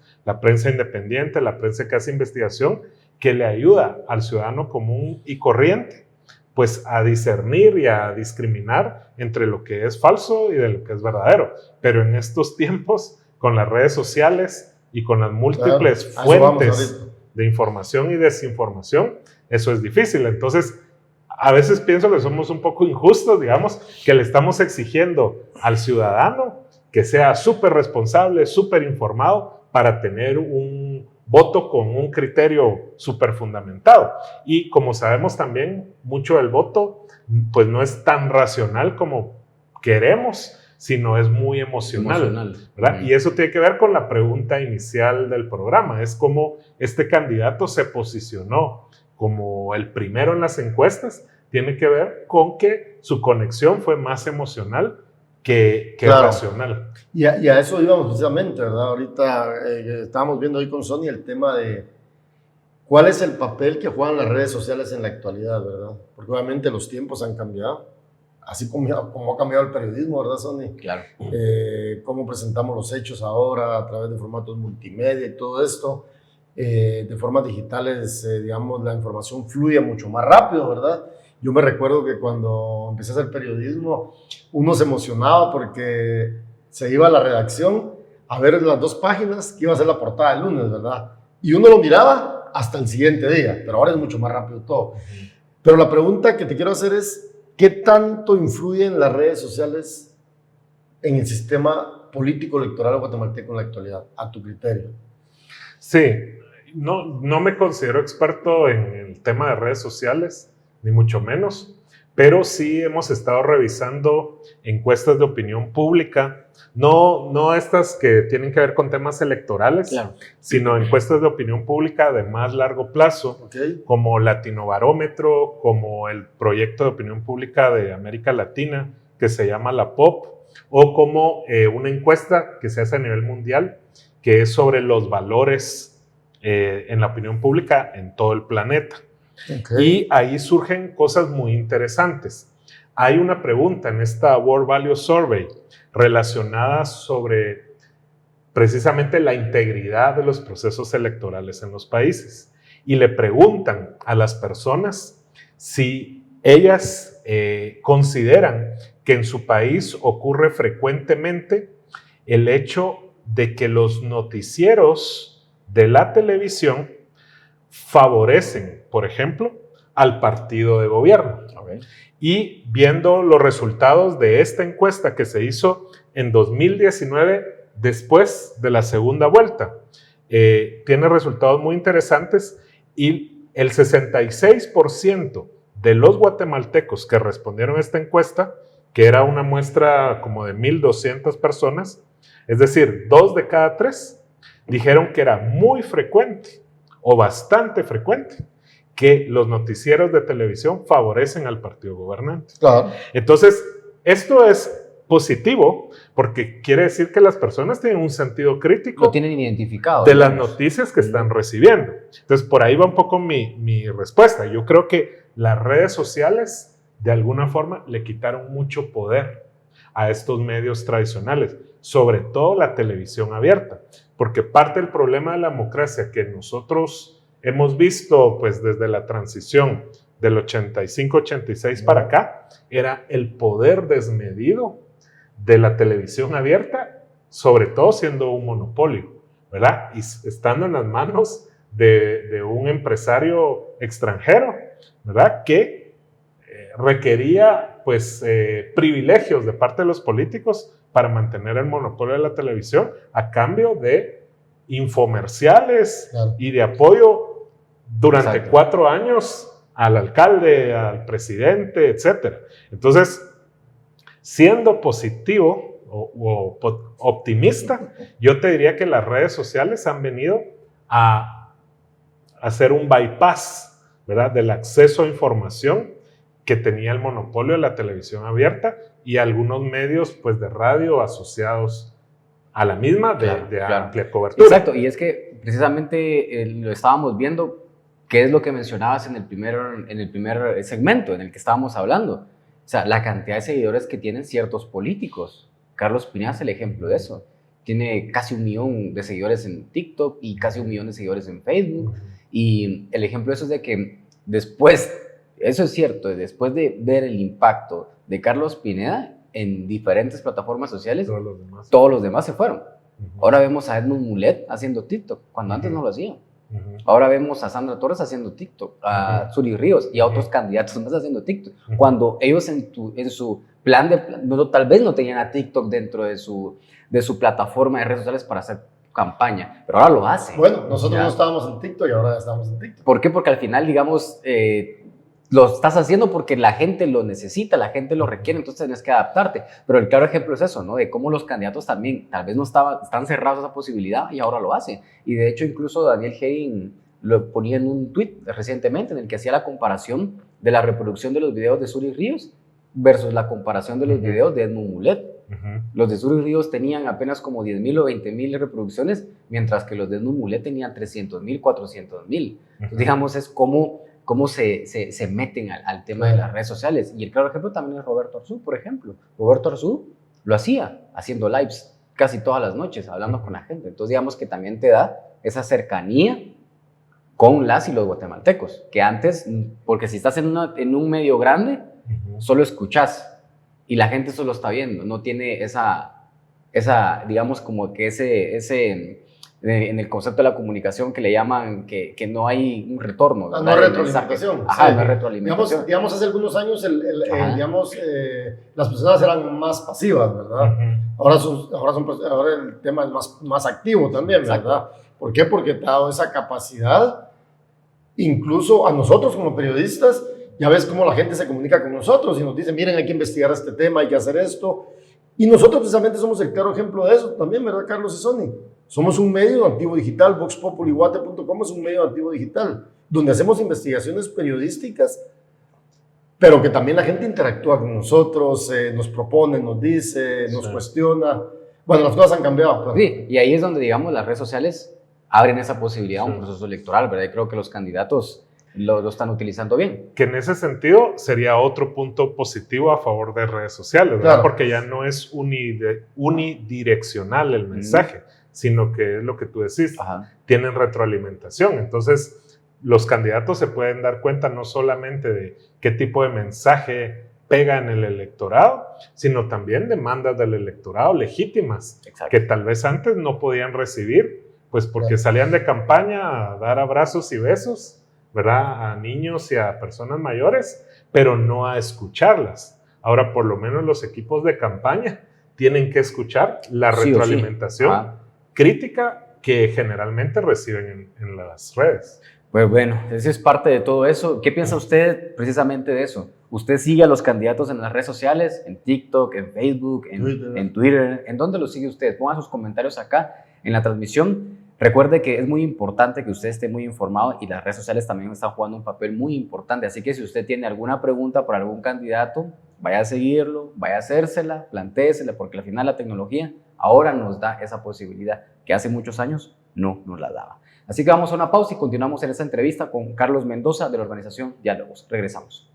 independiente, la prensa que hace investigación, que le ayuda al ciudadano común y corriente, pues a discernir y a discriminar entre lo que es falso y de lo que es verdadero. Pero en estos tiempos, con las redes sociales y con las múltiples fuentes de información y desinformación, eso es difícil. Entonces, a veces pienso que somos un poco injustos, digamos, que le estamos exigiendo al ciudadano que sea súper responsable, súper informado para tener un voto con un criterio súper fundamentado. Y como sabemos también, mucho del voto pues no es tan racional como queremos, sino es muy emocional. ¿Verdad? Y eso tiene que ver con la pregunta inicial del programa, es cómo este candidato se posicionó como el primero en las encuestas. Tiene que ver con que su conexión fue más emocional que racional. Y a eso íbamos precisamente, ¿verdad? Ahorita estábamos viendo hoy con Sonia el tema de cuál es el papel que juegan las redes sociales en la actualidad, ¿verdad? Porque obviamente los tiempos han cambiado, así como ha cambiado el periodismo, ¿verdad, Sonia? Claro. Cómo presentamos los hechos ahora a través de formatos multimedia y todo esto. De formas digitales, digamos, la información fluye mucho más rápido, ¿verdad? Yo me recuerdo que cuando empecé a hacer periodismo, uno se emocionaba porque se iba a la redacción a ver las 2 páginas que iba a ser la portada el lunes, ¿verdad? Y uno lo miraba hasta el siguiente día, pero ahora es mucho más rápido todo. Pero la pregunta que te quiero hacer es, ¿qué tanto influyen las redes sociales en el sistema político electoral guatemalteco en la actualidad, a tu criterio? Sí, no me considero experto en el tema de redes sociales, ni mucho menos, pero sí hemos estado revisando encuestas de opinión pública, no estas que tienen que ver con temas electorales, Claro. sino encuestas de opinión pública de más largo plazo, Okay. como Latinobarómetro, como el proyecto de opinión pública de América Latina, que se llama la POP, o como una encuesta que se hace a nivel mundial, que es sobre los valores en la opinión pública en todo el planeta. Okay. Y ahí surgen cosas muy interesantes. Hay una pregunta en esta World Value Survey relacionada sobre precisamente la integridad de los procesos electorales en los países. Y le preguntan a las personas si ellas consideran que en su país ocurre frecuentemente el hecho de que los noticieros de la televisión favorecen, por ejemplo, al partido de gobierno. Okay. Y viendo los resultados de esta encuesta que se hizo en 2019, después de la segunda vuelta, tiene resultados muy interesantes y el 66% de los guatemaltecos que respondieron a esta encuesta, que era una muestra como de 1,200 personas, es decir, 2 de cada 3, dijeron que era muy frecuente o bastante frecuente que los noticieros de televisión favorecen al partido gobernante. Claro. Entonces, esto es positivo porque quiere decir que las personas tienen un sentido crítico Lo tienen identificado. de las digamos. noticias que están recibiendo. Entonces, por ahí va un poco mi respuesta. Yo creo que las redes sociales, de alguna forma, le quitaron mucho poder a estos medios tradicionales, sobre todo la televisión abierta, porque parte del problema de la democracia que nosotros hemos visto pues desde la transición del 85-86 para acá, era el poder desmedido de la televisión abierta, sobre todo siendo un monopolio, ¿verdad? Y estando en las manos de un empresario extranjero, ¿verdad? Que requería pues privilegios de parte de los políticos para mantener el monopolio de la televisión a cambio de infomerciales, claro, y de apoyo durante Exacto. 4 años al alcalde, al presidente, etc. Entonces, siendo positivo o optimista, yo te diría que las redes sociales han venido a hacer un bypass, ¿verdad?, del acceso a información que tenía el monopolio de la televisión abierta y algunos medios pues, de radio asociados a la misma de amplia cobertura. Exacto, y es que precisamente lo estábamos viendo, que es lo que mencionabas en el primer segmento en el que estábamos hablando. O sea, la cantidad de seguidores que tienen ciertos políticos. Carlos Pineda es el ejemplo de eso. Tiene casi 1 millón de seguidores en TikTok y casi 1 millón de seguidores en Facebook. Y el ejemplo de eso es de que después, eso es cierto, después de ver el impacto de Carlos Pineda en diferentes plataformas sociales, todos los demás se fueron. Ahora vemos a Edmund Mulet haciendo TikTok, cuando antes no lo hacían. Ahora vemos a Sandra Torres haciendo TikTok, a Suri Ríos y a otros candidatos más haciendo TikTok. Cuando ellos en su plan tal vez no tenían a TikTok dentro de su plataforma de redes sociales para hacer campaña, pero ahora lo hacen. Bueno, nosotros no estábamos en TikTok y ahora ya estamos en TikTok. ¿Por qué? Porque al final, digamos, lo estás haciendo porque la gente lo necesita, la gente lo requiere, entonces tienes que adaptarte. Pero el claro ejemplo es eso, ¿no? De cómo los candidatos también tal vez no están cerrados a esa posibilidad y ahora lo hacen. Y de hecho, incluso Daniel Hedin lo ponía en un tweet recientemente en el que hacía la comparación de la reproducción de los videos de Suri Ríos versus la comparación de los videos de Edmund Mulet. Los de Suri Ríos tenían apenas como 10,000 o 20,000 reproducciones, mientras que los de Edmund Mulet tenían 300,000, 400,000. Entonces, digamos, es cómo se meten al tema de las redes sociales. Y el claro ejemplo también es Roberto Arzú, por ejemplo. Roberto Arzú lo hacía, haciendo lives casi todas las noches, hablando con la gente. Entonces, digamos que también te da esa cercanía con las y los guatemaltecos, que antes, porque si estás en un medio grande, solo escuchás y la gente solo está viendo, no tiene esa digamos, como que ese en el concepto de la comunicación que le llaman que no hay un retorno. No hay retroalimentación. Ajá, Sí. no hay retroalimentación. Digamos, hace algunos años las personas eran más pasivas, ¿verdad? Ahora el tema es más activo también, ¿verdad? Exacto. ¿Por qué? Porque te ha dado esa capacidad, incluso a nosotros como periodistas, ya ves cómo la gente se comunica con nosotros y nos dice, miren, hay que investigar este tema, hay que hacer esto. Y nosotros precisamente somos el claro ejemplo de eso también, ¿verdad, Carlos y Sonny? Somos un medio activo digital, voxpopulyguate.com es un medio activo digital, donde hacemos investigaciones periodísticas, pero que también la gente interactúa con nosotros, nos propone, nos dice, nos cuestiona. Bueno, las cosas han cambiado. Pero... Sí, y ahí es donde, digamos, las redes sociales abren esa posibilidad a un proceso electoral, ¿verdad? Y creo que los candidatos lo están utilizando bien. Que en ese sentido sería otro punto positivo a favor de redes sociales, ¿verdad? Claro. Porque ya no es unidireccional el mensaje, sino que es lo que tú decís, tienen retroalimentación. Entonces, los candidatos se pueden dar cuenta no solamente de qué tipo de mensaje pega en el electorado, sino también demandas del electorado legítimas, que tal vez antes no podían recibir, pues porque salían de campaña a dar abrazos y besos, ¿verdad? A niños y a personas mayores, pero no a escucharlas. Ahora, por lo menos los equipos de campaña tienen que escuchar la retroalimentación crítica que generalmente reciben en las redes. Pues bueno, eso es parte de todo eso. ¿Qué piensa usted precisamente de eso? ¿Usted sigue a los candidatos en las redes sociales? ¿En TikTok, en Facebook, en Twitter? ¿En dónde los sigue usted? Ponga sus comentarios acá en la transmisión. Recuerde que es muy importante que usted esté muy informado y las redes sociales también están jugando un papel muy importante. Así que si usted tiene alguna pregunta por algún candidato, vaya a seguirlo, vaya a hacérsela, plantéesela, porque al final la tecnología ahora nos da esa posibilidad que hace muchos años no nos la daba. Así que vamos a una pausa y continuamos en esta entrevista con Carlos Mendoza de la organización Diálogos. Regresamos.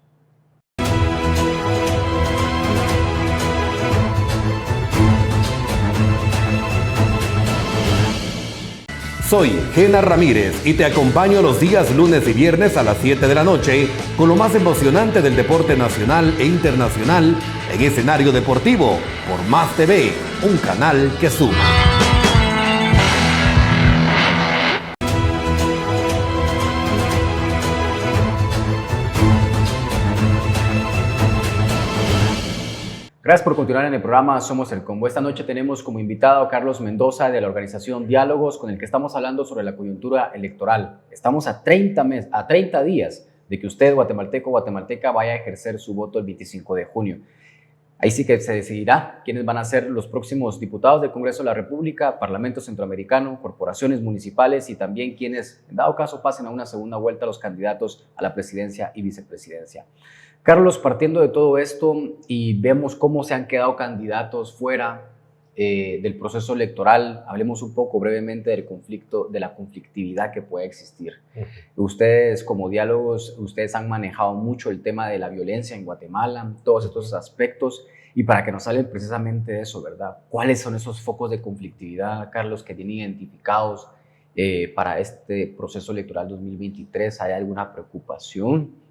Soy Gena Ramírez y te acompaño los días lunes y viernes a las 7 de la noche con lo más emocionante del deporte nacional e internacional en escenario deportivo por Más TV, un canal que suma. Gracias por continuar en el programa Somos el Combo. Esta noche tenemos como invitado a Carlos Mendoza de la organización Diálogos, con el que estamos hablando sobre la coyuntura electoral. Estamos a 30 días de que usted, guatemalteco o guatemalteca, vaya a ejercer su voto el 25 de junio. Ahí sí que se decidirá quiénes van a ser los próximos diputados del Congreso de la República, Parlamento Centroamericano, corporaciones municipales y también quienes, en dado caso, pasen a una segunda vuelta los candidatos a la presidencia y vicepresidencia. Carlos, partiendo de todo esto y vemos cómo se han quedado candidatos fuera del proceso electoral, hablemos un poco brevemente del conflicto, de la conflictividad que puede existir. Ustedes como Diálogos, ustedes han manejado mucho el tema de la violencia en Guatemala, todos estos aspectos, y para que nos hablen precisamente de eso, ¿verdad? ¿Cuáles son esos focos de conflictividad, Carlos, que tienen identificados para este proceso electoral 2023? ¿Hay alguna preocupación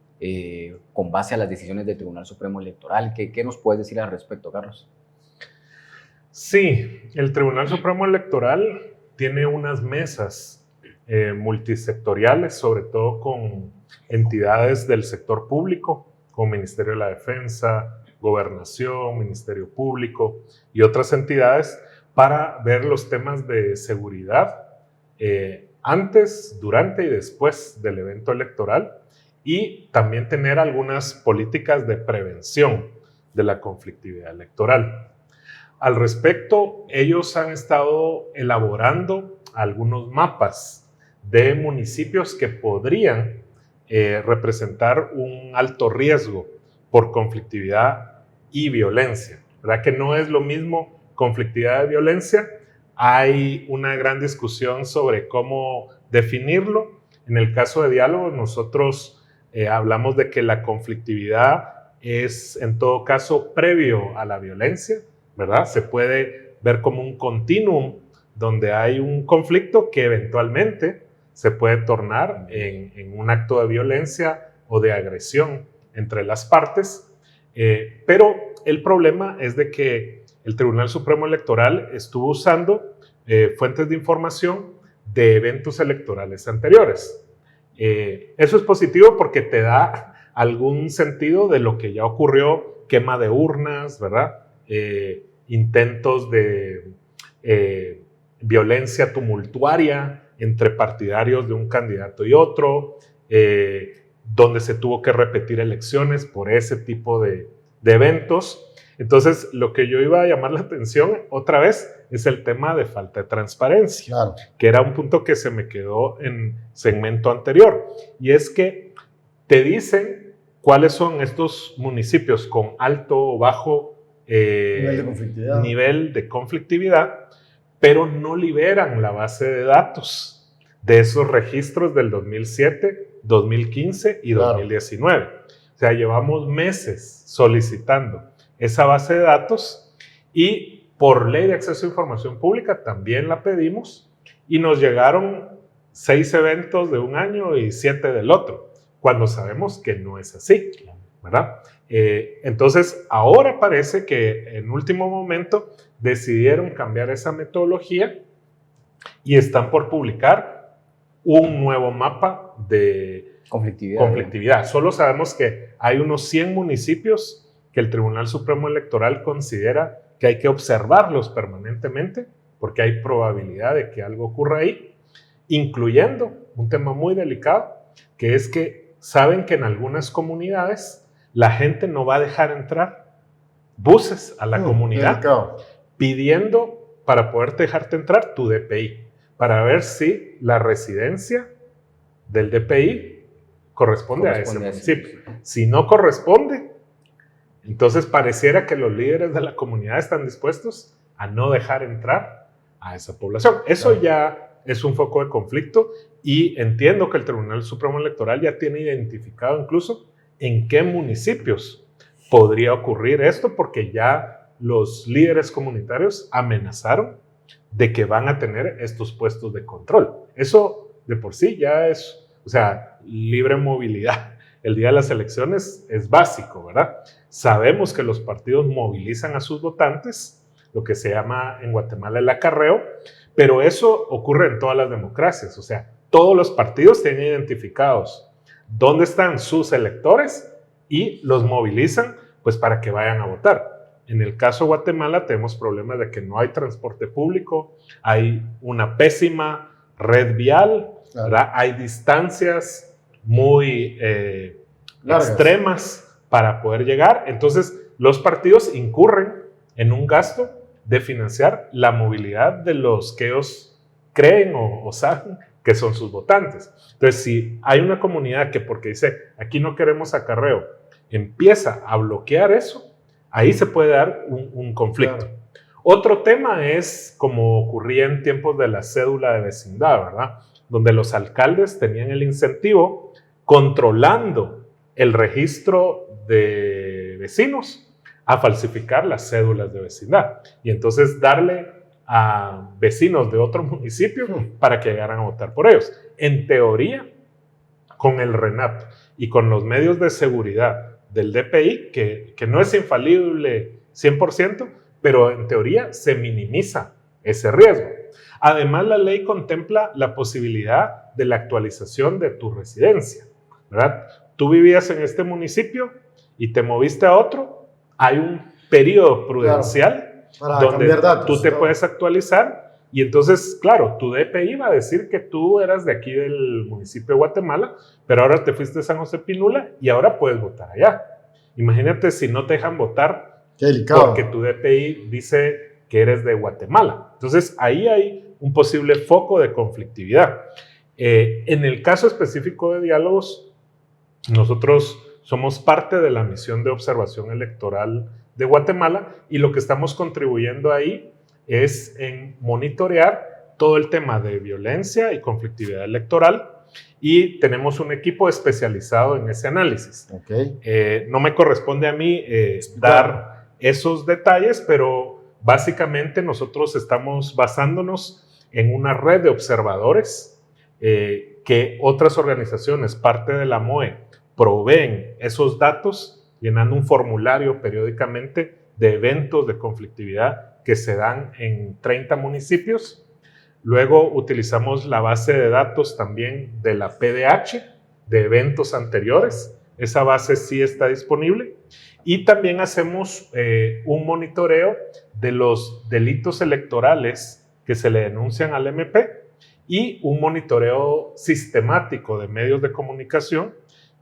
con base a las decisiones del Tribunal Supremo Electoral? ¿Qué nos puedes decir al respecto, Carlos? Sí, el Tribunal Supremo Electoral tiene unas mesas multisectoriales, sobre todo con entidades del sector público, como Ministerio de la Defensa, Gobernación, Ministerio Público y otras entidades, para ver los temas de seguridad antes, durante y después del evento electoral, y también tener algunas políticas de prevención de la conflictividad electoral. Al respecto, ellos han estado elaborando algunos mapas de municipios que podrían representar un alto riesgo por conflictividad y violencia. ¿Verdad que no es lo mismo conflictividad y violencia? Hay una gran discusión sobre cómo definirlo. En el caso de Diálogos, nosotros hablamos de que la conflictividad es, en todo caso, previo a la violencia, ¿verdad? Se puede ver como un continuum donde hay un conflicto que eventualmente se puede tornar en un acto de violencia o de agresión entre las partes, pero el problema es de que el Tribunal Supremo Electoral estuvo usando fuentes de información de eventos electorales anteriores. Eso es positivo porque te da algún sentido de lo que ya ocurrió, quema de urnas, ¿verdad? Intentos de violencia tumultuaria entre partidarios de un candidato y otro, donde se tuvo que repetir elecciones por ese tipo de eventos. Entonces, lo que yo iba a llamar la atención otra vez es el tema de falta de transparencia, Claro. que era un punto que se me quedó en segmento anterior. Y es que te dicen cuáles son estos municipios con alto o bajo nivel de conflictividad, pero no liberan la base de datos de esos registros del 2007, 2015 y 2019. O sea, llevamos meses solicitando esa base de datos y por ley de acceso a información pública también la pedimos y nos llegaron 6 eventos de un año y 7 del otro, cuando sabemos que no es así, ¿verdad? Entonces, ahora parece que en último momento decidieron cambiar esa metodología y están por publicar un nuevo mapa de conflictividad. Solo sabemos que hay unos 100 municipios que el Tribunal Supremo Electoral considera que hay que observarlos permanentemente porque hay probabilidad de que algo ocurra ahí, incluyendo un tema muy delicado, que es que saben que en algunas comunidades la gente no va a dejar entrar buses a la comunidad pidiendo para poder dejarte entrar tu DPI, para ver si la residencia del DPI corresponde a ese municipio. Si no corresponde, entonces pareciera que los líderes de la comunidad están dispuestos a no dejar entrar a esa población. Eso ya es un foco de conflicto y entiendo que el Tribunal Supremo Electoral ya tiene identificado incluso en qué municipios podría ocurrir esto, porque ya los líderes comunitarios amenazaron de que van a tener estos puestos de control. Eso de por sí ya es, o sea, libre movilidad. El día de las elecciones es básico, ¿verdad? Sabemos que los partidos movilizan a sus votantes, lo que se llama en Guatemala el acarreo, pero eso ocurre en todas las democracias. O sea, todos los partidos tienen identificados dónde están sus electores y los movilizan pues para que vayan a votar. En el caso de Guatemala tenemos problemas de que no hay transporte público, hay una pésima red vial, ¿verdad? Hay distancias muy extremas para poder llegar. Entonces, los partidos incurren en un gasto de financiar la movilidad de los que ellos creen o saben que son sus votantes. Entonces, si hay una comunidad que porque dice, aquí no queremos acarreo, empieza a bloquear eso, ahí se puede dar un conflicto. Claro. Otro tema es como ocurría en tiempos de la cédula de vecindad, ¿verdad? Donde los alcaldes tenían el incentivo controlando el registro de vecinos a falsificar las cédulas de vecindad y entonces darle a vecinos de otro municipio para que llegaran a votar por ellos. En teoría, con el RENAP y con los medios de seguridad del DPI, que no es infalible 100%, pero en teoría se minimiza ese riesgo. Además, la ley contempla la posibilidad de la actualización de tu residencia, ¿verdad? Tú vivías en este municipio y te moviste a otro, hay un periodo prudencial donde tú te puedes actualizar y entonces, claro, tu DPI va a decir que tú eras de aquí del municipio de Guatemala, pero ahora te fuiste a San José Pinula y ahora puedes votar allá. Imagínate si no te dejan votar porque tu DPI dice que eres de Guatemala. Entonces, ahí hay un posible foco de conflictividad. En el caso específico de diálogos, nosotros somos parte de la misión de observación electoral de Guatemala y lo que estamos contribuyendo ahí es en monitorear todo el tema de violencia y conflictividad electoral y tenemos un equipo especializado en ese análisis. No me corresponde a mí dar esos detalles, pero básicamente nosotros estamos basándonos en una red de observadores que otras organizaciones, parte de la MOE, proveen esos datos llenando un formulario periódicamente de eventos de conflictividad que se dan en 30 municipios. Luego utilizamos la base de datos también de la PDH, de eventos anteriores. Esa base sí está disponible. Y también hacemos un monitoreo de los delitos electorales que se le denuncian al MP y un monitoreo sistemático de medios de comunicación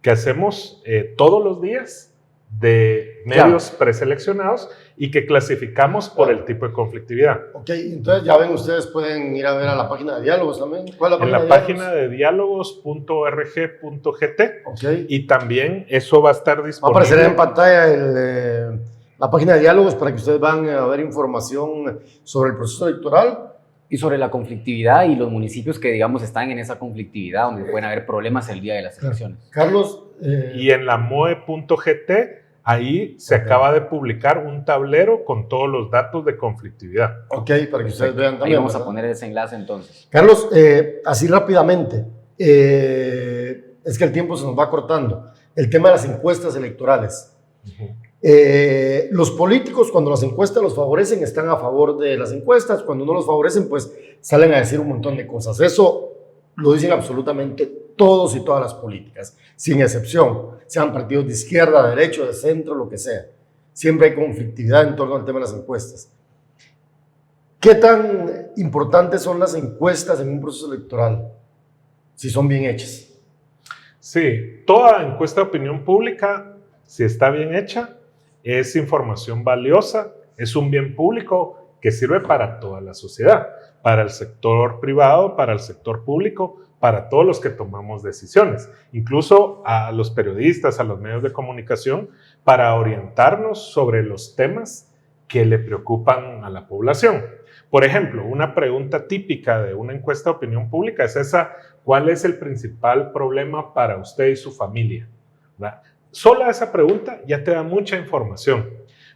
que hacemos todos los días de medios preseleccionados y que clasificamos por el tipo de conflictividad. Ok, entonces ya ven, ustedes pueden ir a ver a la página de diálogos también. ¿Cuál es En la página de diálogos.org.gt. Okay. Y también eso va a estar disponible. Va a aparecer en pantalla la página de diálogos para que ustedes van a ver información sobre el proceso electoral. Y sobre la conflictividad y los municipios que, digamos, están en esa conflictividad, donde pueden haber problemas el día de las elecciones. Carlos. Y en la moe.gt, ahí se acaba de publicar un tablero con todos los datos de conflictividad. Ok, para que ustedes vean también. Ahí vamos ¿verdad? a poner ese enlace entonces. Carlos, así rápidamente, es que el tiempo se nos va cortando. El tema de las encuestas electorales. Los políticos, cuando las encuestas los favorecen, están a favor de las encuestas. Cuando no los favorecen, pues salen a decir un montón de cosas. Eso lo dicen absolutamente todos y todas las políticas, sin excepción, sean partidos de izquierda, de derecha, de centro, lo que sea. Siempre hay conflictividad en torno al tema de las encuestas. ¿Qué tan importantes son las encuestas en un proceso electoral? Si son bien hechas. Sí, toda encuesta de opinión pública, si está bien hecha, es información valiosa, es un bien público que sirve para toda la sociedad, para el sector privado, para el sector público, para todos los que tomamos decisiones, incluso a los periodistas, a los medios de comunicación, para orientarnos sobre los temas que le preocupan a la población. Por ejemplo, una pregunta típica de una encuesta de opinión pública es esa: ¿cuál es el principal problema para usted y su familia? ¿Verdad? Sola esa pregunta ya te da mucha información.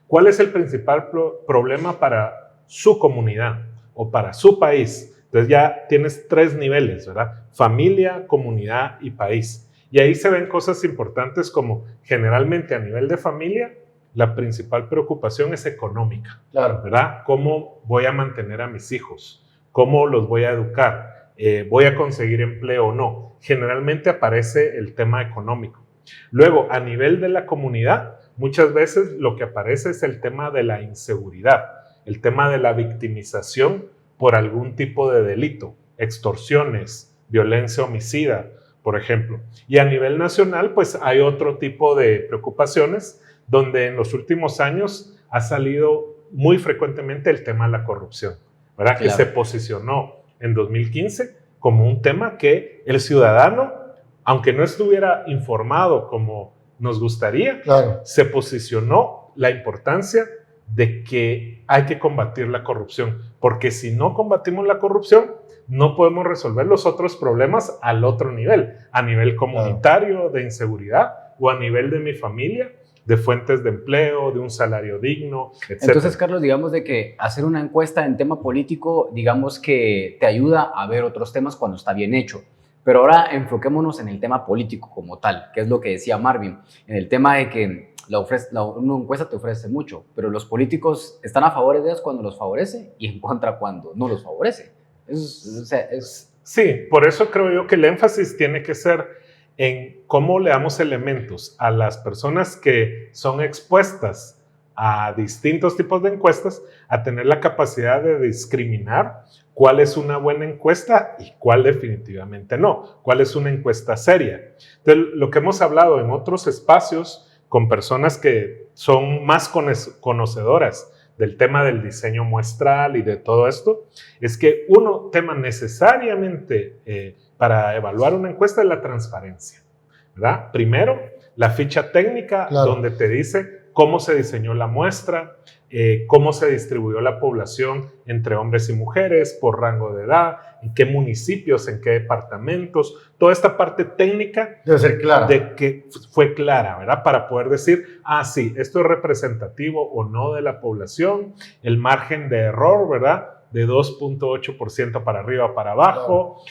¿Cuál es el principal problema para su comunidad o para su país? Entonces ya tienes 3 niveles, ¿verdad? Familia, comunidad y país. Y ahí se ven cosas importantes como generalmente a nivel de familia, la principal preocupación es económica, Claro. ¿verdad? ¿Cómo voy a mantener a mis hijos? ¿Cómo los voy a educar? ¿Voy a conseguir empleo o no? Generalmente aparece el tema económico. Luego, a nivel de la comunidad, muchas veces lo que aparece es el tema de la inseguridad, el tema de la victimización por algún tipo de delito, extorsiones, violencia homicida, por ejemplo. Y a nivel nacional, pues hay otro tipo de preocupaciones donde en los últimos años ha salido muy frecuentemente el tema de la corrupción, ¿verdad? Claro. Que se posicionó en 2015 como un tema que el ciudadano, aunque no estuviera informado como nos gustaría, Claro. se posicionó la importancia de que hay que combatir la corrupción, porque si no combatimos la corrupción, no podemos resolver los otros problemas al otro nivel, a nivel comunitario, de inseguridad, o a nivel de mi familia, de fuentes de empleo, de un salario digno, etc. Entonces, Carlos, digamos de que hacer una encuesta en tema político, digamos que te ayuda a ver otros temas cuando está bien hecho. Pero ahora enfoquémonos en el tema político como tal, que es lo que decía Marvin, en el tema de que una encuesta te ofrece mucho, pero los políticos están a favor de ellos cuando los favorece y en contra cuando no los favorece. Sí, por eso creo yo que el énfasis tiene que ser en cómo le damos elementos a las personas que son expuestas a distintos tipos de encuestas, a tener la capacidad de discriminar cuál es una buena encuesta y cuál definitivamente no, cuál es una encuesta seria. Entonces, lo que hemos hablado en otros espacios con personas que son más conocedoras del tema del diseño muestral y de todo esto, es que uno tema necesariamente para evaluar una encuesta es la transparencia, ¿verdad? Primero, la ficha técnica, Claro. donde te dice cómo se diseñó la muestra, cómo se distribuyó la población entre hombres y mujeres, por rango de edad, en qué municipios, en qué departamentos, toda esta parte técnica Debe ser clara. de que fue clara, ¿verdad? Para poder decir, sí, esto es representativo o no de la población, el margen de error, ¿verdad? De 2.8% para arriba, para abajo.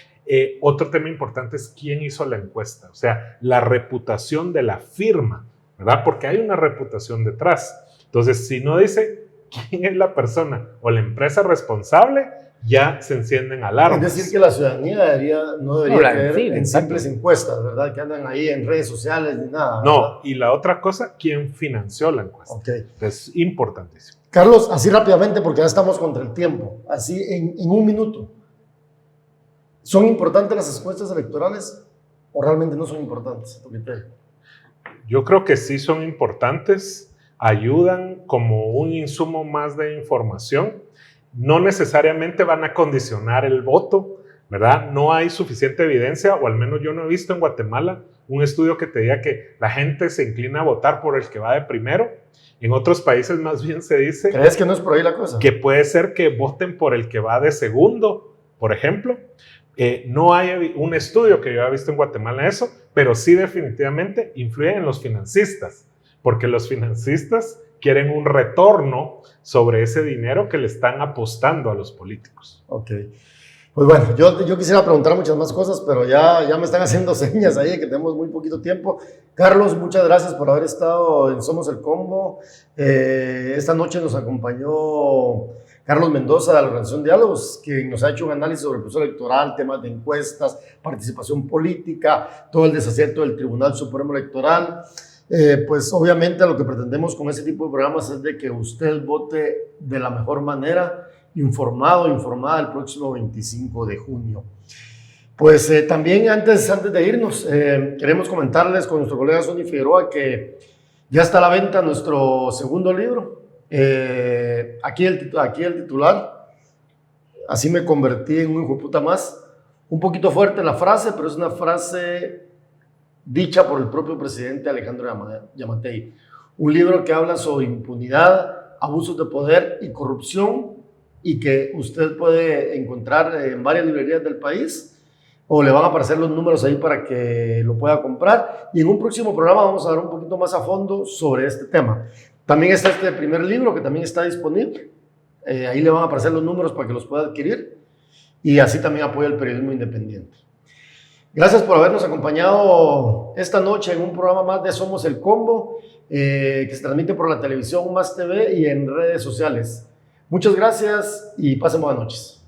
Otro tema importante es quién hizo la encuesta, o sea, la reputación de la firma, ¿verdad? Porque hay una reputación detrás. Entonces, si no dice quién es la persona o la empresa responsable, ya se encienden alarmas. Es decir, que la ciudadanía no debería creer sí, en exacto. simples encuestas, ¿verdad? Que andan ahí en redes sociales ni nada. No, ¿verdad? y la otra cosa, ¿quién financió la encuesta? Ok. Es importantísimo. Carlos, así rápidamente, porque ya estamos contra el tiempo, así en un minuto. ¿Son importantes las encuestas electorales o realmente no son importantes? Yo creo que sí son importantes, ayudan como un insumo más de información, no necesariamente van a condicionar el voto, ¿verdad? No hay suficiente evidencia, o al menos yo no he visto en Guatemala un estudio que te diga que la gente se inclina a votar por el que va de primero. En otros países más bien se dice... ¿Crees que no es por ahí la cosa? Que puede ser que voten por el que va de segundo, por ejemplo. No hay un estudio que yo haya visto en Guatemala eso, pero sí definitivamente influyen en los financistas, porque los financistas quieren un retorno sobre ese dinero que le están apostando a los políticos. Ok. Pues bueno, yo quisiera preguntar muchas más cosas, pero ya me están haciendo señas ahí de que tenemos muy poquito tiempo. Carlos, muchas gracias por haber estado en Somos el Combo. Esta noche nos acompañó Carlos Mendoza de la Organización Diálogos, quien nos ha hecho un análisis sobre el proceso electoral, temas de encuestas, participación política, todo el desacierto del Tribunal Supremo Electoral. Pues obviamente lo que pretendemos con ese tipo de programas es de que usted vote de la mejor manera, informado, informada el próximo 25 de junio. Pues también antes de irnos, queremos comentarles con nuestro colega Sonny Figueroa que ya está a la venta nuestro segundo libro. Aquí el titular, así me convertí en un hijo de puta más. Un poquito fuerte la frase, pero es una frase dicha por el propio presidente Alejandro Yamatei. Un libro que habla sobre impunidad, abusos de poder y corrupción, y que usted puede encontrar en varias librerías del país, o le van a aparecer los números ahí para que lo pueda comprar. Y en un próximo programa vamos a dar un poquito más a fondo sobre este tema. También está este primer libro que también está disponible. Ahí le van a aparecer los números para que los pueda adquirir, y así también apoya el periodismo independiente. Gracias por habernos acompañado esta noche en un programa más de Somos el Combo, que se transmite por la televisión Más TV y en redes sociales. Muchas gracias y pasen buenas noches.